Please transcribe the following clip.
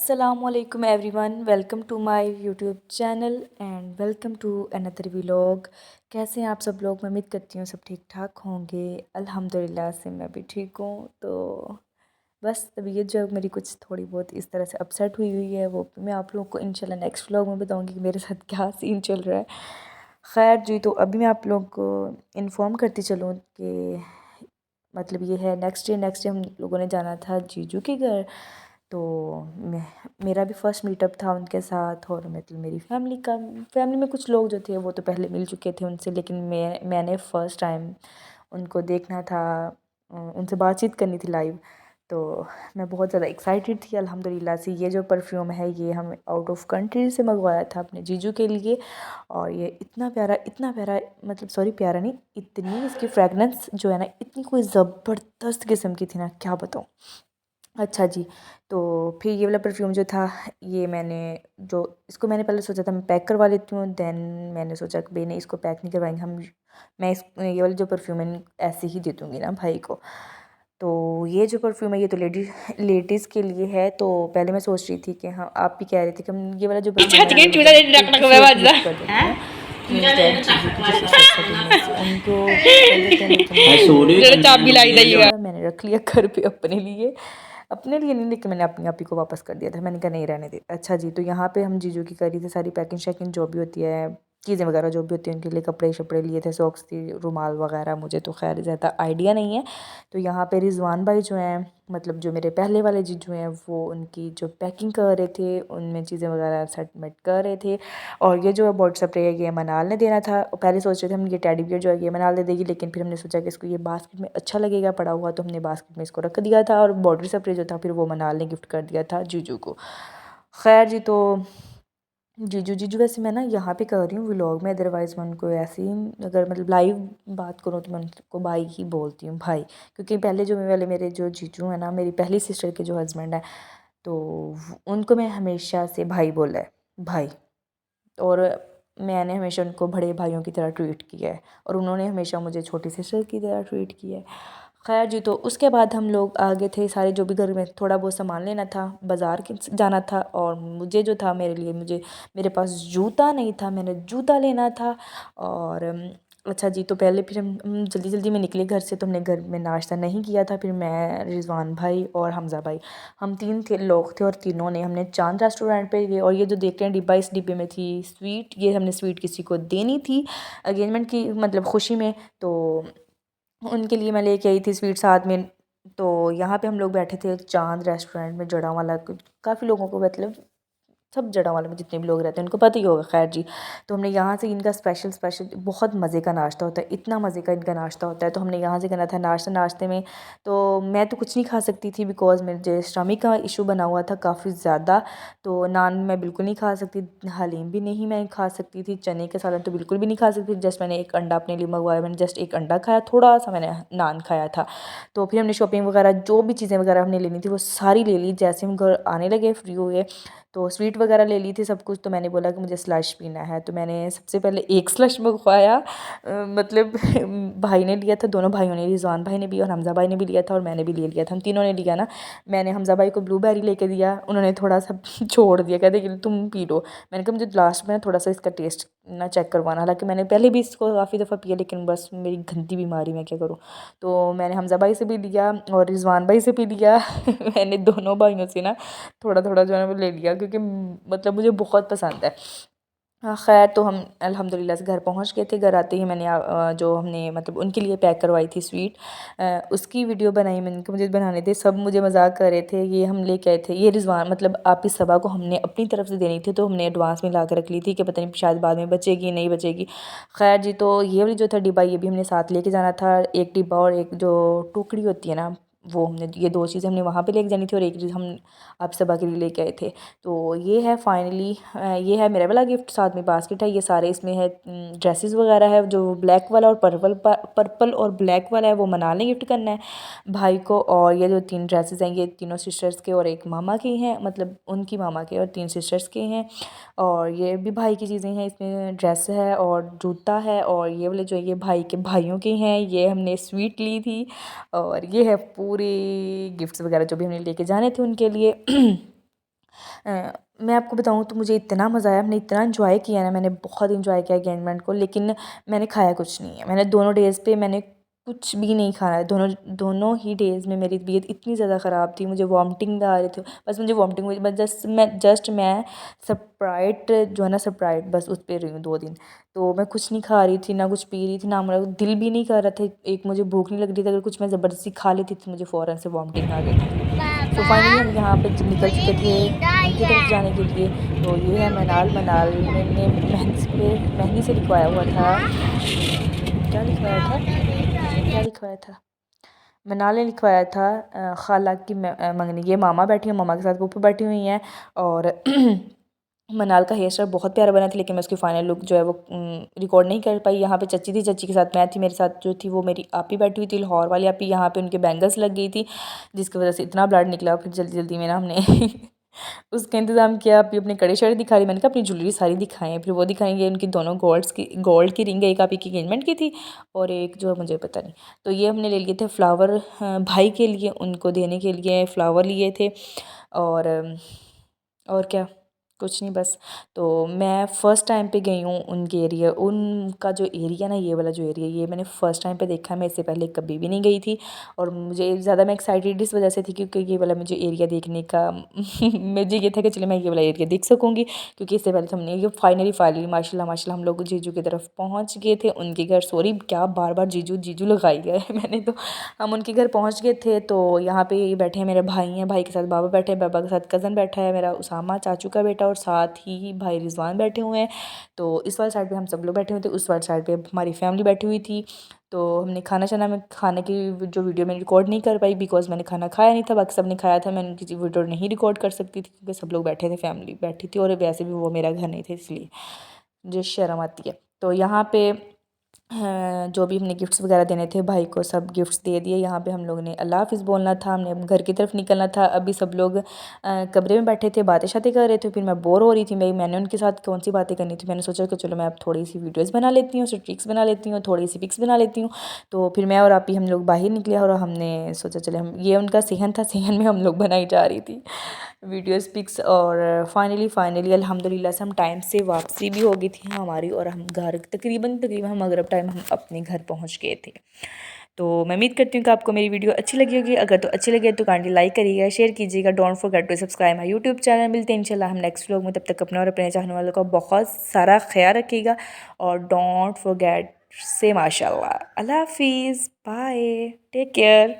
Assalamualaikum everyone, welcome to my YouTube channel and welcome to another vlog. कैसे हैं आप सब लोग? मैं उम्मीद करती हूँ सब ठीक ठाक होंगे। अल्हम्दुलिल्लाह से मैं भी ठीक हूँ। तो बस तबीयत जो मेरी कुछ थोड़ी बहुत इस तरह से अपसेट हुई है, वो मैं आप लोगों को इंशाल्लाह नेक्स्ट व्लॉग में बताऊँगी कि मेरे साथ क्या सीन चल रहा है। खैर जी, तो अभी मैं आप लोगों को इन्फॉर्म करती चलूँ कि मतलब ये है नेक्स्ट डे हम लोगों ने जाना था जीजू के घर। तो मेरा भी फ़र्स्ट मीटअप था उनके साथ, और मतलब मेरी फैमिली में कुछ लोग जो थे वो तो पहले मिल चुके थे उनसे, लेकिन मैंने फ़र्स्ट टाइम उनको देखना था, उनसे बातचीत करनी थी लाइव। तो मैं बहुत ज़्यादा एक्साइटेड थी अल्हम्दुलिल्लाह से। ये जो परफ्यूम है ये हम आउट ऑफ कंट्री से मंगवाया था अपने जीजू के लिए, और ये इतना प्यारा, मतलब सॉरी प्यारा नहीं, इतनी इसकी फ्रेगनेंस जो है ना, इतनी कोई ज़बरदस्त किस्म की थी ना, क्या बताऊँ। अच्छा जी, तो फिर ये वाला परफ्यूम जो था, ये इसको मैंने पहले सोचा था मैं पैक करवा लेती हूँ। देन मैंने सोचा कि भाई नहीं, इसको पैक नहीं करवाएंगे हम, ये वाला जो परफ्यूम है ऐसे ही दे दूँगी ना भाई को। तो ये जो परफ्यूम है ये तो लेडीज़ के लिए है। तो पहले मैं सोच रही थी कि हाँ, आप भी कह रहे थे कि हम ये वाला जो परफ्यूम है ना, मतलब एक ही फेयर यूज़ कर देते हैं इंस्टेड जीजू की जो सिस्टर्स थे उनको कर देते हैं, लेकिन चाबी लाई देगा। मैंने रख लिया घर पे अपने लिए नहीं, लेकिन मैंने अपनी आप ही को वापस कर दिया था। मैंने कहा नहीं, रहने दे। अच्छा जी, तो यहाँ पे हम जीजू की करी थी सारी पैकिंग शैकिंग जो भी होती है, चीज़ें वगैरह जो भी होती हैं उनके लिए, कपड़े शपड़े लिए थे, सॉक्स थी, रुमाल वगैरह, मुझे तो खैर ज़्यादा आइडिया नहीं है। तो यहाँ पे रिजवान भाई जो हैं, मतलब जो मेरे पहले वाले जीजू हैं, वो उनकी जो पैकिंग कर रहे थे, उनमें चीज़ें वगैरह सेटमेंट कर रहे थे। और ये जो बॉट स्प्रे है ये मनाल ने देना था। पहले सोच रहे थे हम ये टेडी बियर जो है ये मनाल दे देगी, लेकिन फिर हमने सोचा कि इसको ये बास्केट में अच्छा लगेगा पड़ा हुआ, तो हमने बास्केट में इसको रख दिया था। और बॉडी स्प्रे जो था फिर वो मनाल ने गिफ्ट कर दिया था जीजू को। खैर जी, तो जीजू जीजू वैसे मैं ना यहाँ पे कर रही हूँ व्लॉग में, अदरवाइज़ मैं उनको ऐसे ही, अगर मतलब लाइव बात करूँ तो मैं उनको भाई ही बोलती हूँ, भाई। क्योंकि पहले जो वाले मेरे जो जीजू हैं ना, मेरी पहली सिस्टर के जो हस्बैंड है, तो उनको मैं हमेशा से भाई बोला है, भाई। और मैंने हमेशा उनको बड़े भाइयों की तरह ट्रीट किया है, और उन्होंने हमेशा मुझे छोटी सिस्टर की तरह ट्रीट किया है। खैर जी, तो उसके बाद हम लोग आगे थे सारे, जो भी घर में थोड़ा बहुत सामान लेना था, बाज़ार जाना था। और मुझे जो था, मेरे पास जूता नहीं था, मैंने जूता लेना था। और अच्छा जी, तो पहले फिर हम जल्दी जल्दी में निकले घर से। तो हमने घर में नाश्ता नहीं किया था। फिर मैं, रिजवान भाई और हमज़ा भाई, हम लोग थे, और तीनों ने हमने चांद रेस्टोरेंट पे गए। और ये जो देख रहे हैं डिब्बा, इस डिब्बे में थी स्वीट। ये हमने स्वीट किसी को देनी थी अगेंजमेंट की, मतलब खुशी में। तो उनके लिए मैं लेके आई थी स्वीट साथ में। तो यहाँ पे हम लोग बैठे थे चांद रेस्टोरेंट में, जड़ावाला। काफ़ी लोगों को, मतलब सब जड़ावाले में जितने भी लोग रहते हैं उनको पता ही होगा। खैर जी, तो हमने यहाँ से इनका स्पेशल बहुत मज़े का नाश्ता होता है, इतना मज़े का इनका नाश्ता होता है। तो हमने यहाँ से करना था नाश्ता। नाश्ते में तो मैं तो कुछ नहीं खा सकती थी, बिकॉज़ मेरे स्टमक का इशू बना हुआ था काफ़ी ज़्यादा। तो नान मैं बिल्कुल नहीं खा सकती, हलीम भी नहीं मैं खा सकती थी, चने के सालन तो बिल्कुल भी नहीं खा सकती। जस्ट मैंने एक अंडा अपने लिए मंगवाया, मैंने जस्ट एक अंडा खाया, थोड़ा सा मैंने नान खाया था। तो फिर हमने शॉपिंग वगैरह, जो भी चीज़ें वगैरह हमने लेनी थी वो सारी ले ली। जैसे हम घर आने लगे, फ्री हुए, तो स्वीट वगैरह ले ली थी सब कुछ। तो मैंने बोला कि मुझे स्लश पीना है, तो मैंने सबसे पहले एक स्लश मंगवाया। मतलब भाई ने लिया था, दोनों भाइयों ने, रिजवान भाई ने भी और हमज़ा भाई ने भी लिया था, और मैंने भी ले लिया था, हम तीनों ने लिया ना। मैंने हमज़ा भाई को ब्लूबेरी लेके दिया, उन्होंने थोड़ा सा छोड़ दिया, कहते कि तुम पी लो। मैंने कहा मुझे लास्ट में थोड़ा सा इसका टेस्ट ना चेक करवाना। हालांकि मैंने पहले भी इसको काफ़ी दफ़ा पिया, लेकिन बस मेरी गंदी बीमारी, मैं क्या करूँ। तो मैंने हमज़ा भाई से भी लिया और रिजवान भाई से भी लिया। मैंने दोनों भाइयों से ना थोड़ा थोड़ा जो है वो ले लिया, क्योंकि मतलब मुझे बहुत पसंद है। हाँ, खैर, तो हम अल्हम्दुलिल्लाह से घर पहुंच गए थे। घर आते ही मैंने जो हमने मतलब उनके लिए पैक करवाई थी स्वीट, उसकी वीडियो बनाई मैंने कि मुझे बनाने थे। सब मुझे मजाक कर रहे थे, ये हम लेके आए थे, ये रिजवान मतलब आप इस सबा को हमने अपनी तरफ से देनी थी, तो हमने एडवांस में ला कर रख ली थी कि पता नहीं शायद बाद में बचेगी नहीं बचेगी। खैर जी, तो ये वाली जो था डिब्बा, ये भी हमने साथ लेके जाना था। एक डिब्बा और एक जो टोकरी होती है ना, वो हमने, ये दो चीज़ें हमने वहाँ पे लेके जानी थी, और एक चीज़ हम आप सबा के लिए लेके आए थे। तो ये है फाइनली, ये है मेरा वाला गिफ्ट, साथ में बास्केट है। ये सारे इसमें है ड्रेसेस वगैरह है, जो ब्लैक वाला और पर्पल और ब्लैक वाला है वो मनाल ने गिफ्ट करना है भाई को। और ये जो तीन ड्रेसेस हैं ये तीनों सिस्टर्स के और एक मामा के हैं, मतलब उनकी मामा के, और तीन सिस्टर्स के हैं। और ये भी भाई की चीज़ें हैं, इसमें ड्रेस है और जूता है। और ये वाले जो ये भाई के भाइयों के हैं, ये हमने स्वीट ली थी। और ये है पूरे गिफ्ट्स वगैरह जो भी हमने लेके जाने थे उनके लिए। मैं आपको बताऊँ तो मुझे इतना मज़ा आया, हमने इतना एंजॉय किया ना, मैंने बहुत एंजॉय किया एंगेजमेंट को। लेकिन मैंने खाया कुछ नहीं है, मैंने दोनों डेज़ पे मैंने कुछ भी नहीं खाया। दोनों दोनों ही डेज़ में मेरी तबीयत इतनी ज़्यादा ख़राब थी, मुझे वॉमिटिंग आ रही थी। बस मुझे वॉमिटिंग हुई, बस मैं स्प्राइट जो है ना, स्प्राइट बस उस पे रही हूँ 2 दिन। तो मैं कुछ नहीं खा रही थी, ना कुछ पी रही थी, ना मेरा दिल भी नहीं कर रहा था। एक मुझे भूख नहीं लग रही थी, अगर कुछ मैं ज़बरदस्ती खा लेती थी मुझे फ़ौरन से वॉमिटिंग आ जाती थी। तो फाइनली हम यहाँ पे निकल चुके थे उनकी तरफ जाने के लिए। तो ये है मनाल। मनाल मैंने मेहंदी से लिखवाया हुआ था। क्या लिखवाया था? क्या लिखवाया था? मनाल ने लिखवाया था खाला की मंगनी। ये मामा बैठी हैं, मामा के साथ फूफी बैठी हुई हैं। और मनाल का हेयर स्टाइल बहुत प्यारा बना था, लेकिन मैं उसकी फाइनल लुक जो है वो रिकॉर्ड नहीं कर पाई। यहाँ पे चच्ची थी, चच्ची के साथ मैं थी, मेरे साथ जो थी वो मेरी आपी बैठी हुई थी, लाहौर वाली आपी। यहाँ पे उनके बैंगल्स लग गई थी, जिसकी वजह से इतना ब्लड निकला। फिर जल्दी जल्दी में ना हमने उसका इंतज़ाम किया। आपी अपनी कड़ी शड़ी दिखा रही, मैंने कहा अपनी ज्वेलरी सारी दिखाएं। फिर वो दिखाएंगे, उनकी दोनों गोल्ड की रिंग है, एक आपी की एंगेजमेंट की थी और एक जो मुझे पता नहीं। तो ये हमने ले लिए थे फ्लावर, भाई के लिए, उनको देने के लिए फ्लावर लिए थे। और और क्या, कुछ नहीं बस। तो मैं फ़र्स्ट टाइम पे गई हूँ उनके एरिया, उनका जो एरिया ना, ये वाला जो एरिया, ये मैंने फ़र्स्ट टाइम पे देखा है। मैं इससे पहले कभी भी नहीं गई थी। और मुझे ज़्यादा मैं एक्साइटेड इस वजह से थी क्योंकि ये वाला मुझे एरिया देखने का मुझे ये था कि चलो मैं ये वाला एरिया देख सकूँगी। क्योंकि इससे पहले तो हमने ये फाइनली माशाल्लाह माशाल्लाह हम लोग जीजू की तरफ पहुँच गए थे, उनके घर। सॉरी, क्या बार बार जीजू जीजू लगाई गए मैंने तो। हम उनके घर पहुँच गए थे। तो यहाँ पे ये बैठे हैं, मेरे भाई हैं, भाई के साथ बाबा बैठे हैं, बाबा के साथ कज़न बैठा है मेरा उसामा, चाचू का बेटा, और साथ ही भाई रिजवान बैठे हुए हैं। तो इस वाली साइड पे हम सब लोग बैठे हुए थे, उस वाली साइड पे हमारी फैमिली बैठी हुई थी। तो हमने खाना शाना में खाने की जो वीडियो मैं रिकॉर्ड नहीं कर पाई, बिकॉज मैंने खाना खाया नहीं था, बाकी सब ने खाया था। मैं उनकी वीडियो नहीं रिकॉर्ड कर सकती थी क्योंकि सब लोग बैठे थे, फैमिली बैठी थी, और वैसे भी वो मेरा घर नहीं था, इसलिए जो शर्म आती है। तो यहाँ पे जो भी हमने गिफ्ट्स वगैरह देने थे भाई को, सब गिफ्ट्स दे दिए। यहाँ पे हम लोगों ने अल्लाह हाफ़िज़ बोलना था, हमने अब घर की तरफ निकलना था। अभी सब लोग कमरे में बैठे थे, बातें शातें कर रहे थे। फिर मैं बोर हो रही थी, मैंने उनके साथ कौन सी बातें करनी थी। मैंने सोचा कि चलो मैं अब थोड़ी सी वीडियोज़ बना लेती हूँ, स्ट्रिक्स बना लेती हूँ, थोड़ी सी पिक्स बना लेती हूँ। तो फिर मैं और आप ही हम लोग बाहर निकले और हमने सोचा चले हम, ये उनका सेहन था, सेहन में हम लोग बनाई जा रही थी वीडियोस पिक्स। और फाइनली अल्हम्दुलिल्लाह से हम टाइम से वापसी भी हो गई थी हमारी, और हम घर तकरीबन हम मगरिब टाइम हम अपने घर पहुंच गए थे। तो मैं उम्मीद करती हूँ कि आपको मेरी वीडियो अच्छी लगी होगी। अगर तो अच्छी लगी तो काइंडली लाइक करिएगा, शेयर कीजिएगा। Don't forget to subscribe my YouTube channel. मिलते हैं इंशाल्लाह हम नेक्स्ट व्लॉग में, तब तक अपना और अपने चाहने वालों का बहुत सारा ख्याल रखिएगा। और डोंट फॉरगेट से माशाल्लाह। अल्लाह हाफिज़, बाय, टेक केयर।